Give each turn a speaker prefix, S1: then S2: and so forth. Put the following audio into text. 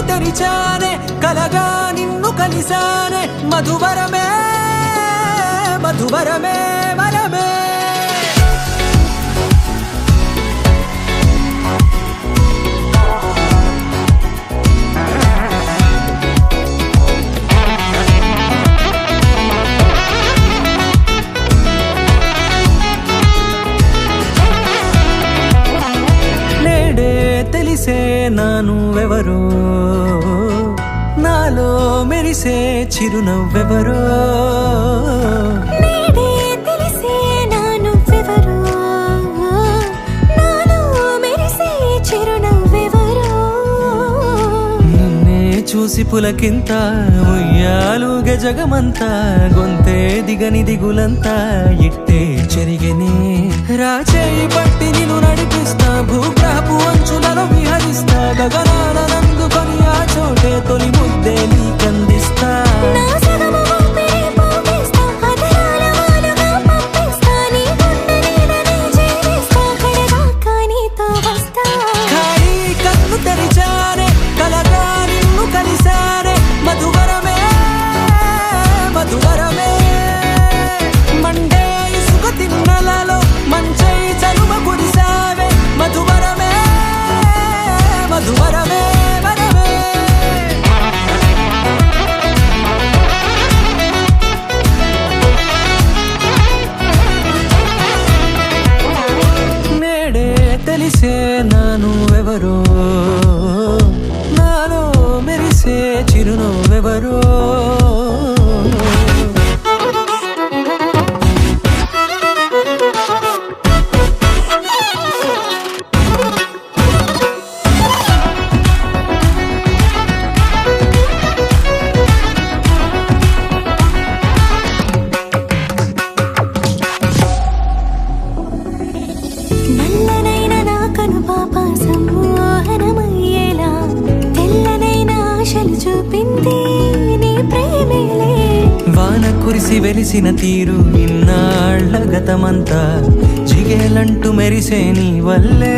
S1: కన్ను తెరిచానే కలగా నిన్ను కలిసానే మధువరమే మధువరమే వరమే తెలిసే నానువెవరో నాలో మెరిసే చిరునవ్వెవరో
S2: నేడే తెలిసే నానువెవరో నాలో మెరిసే చిరునవ్వెవరో
S1: నిన్నే చూసి పులకింత ఉయ్యాలుగ జగమంతా గొంతే దిగని దిగులంతా ఇట్టే చెరిగనే రాచేయి పట్టి నిన్ను నడిపిస్తా భూగ్రహపు అంచులలో విహరిస్తా గగనాల నందుకొని ఆ చోటే తొలి ముద్దే నీకందిస్తా
S2: నా సగము ఊపిరి పోగేస్తా అదరాల వాలుగా పంపిస్తా నీ గుండె నీడనే చేరేస్తా కడదాకా నీతో వస్తా
S1: ఖాళీ కన్ను తెరిచానే కలగా నిన్ను కలిసానే మధువరమే మధువరమే మండే ఇసుక తిన్నలలో మంచై చలుమ కురిసావే మధువరమే మధువరమే వరమే నేడే తెలిసే నానువెవరో నాలో మెరిసే చిరునవ్వెవరో
S2: నల్లనైన నా కనుపాప సమ్మోహనమయ్యేలా తెల్లనైన ఆశలు చూపింది నీ ప్రేమేలే
S1: వాన కురిసి వెలిసిన తీరు ఇన్నాళ్ల గతమంతా జిగేలంటూ మెరిసే నీ వల్లే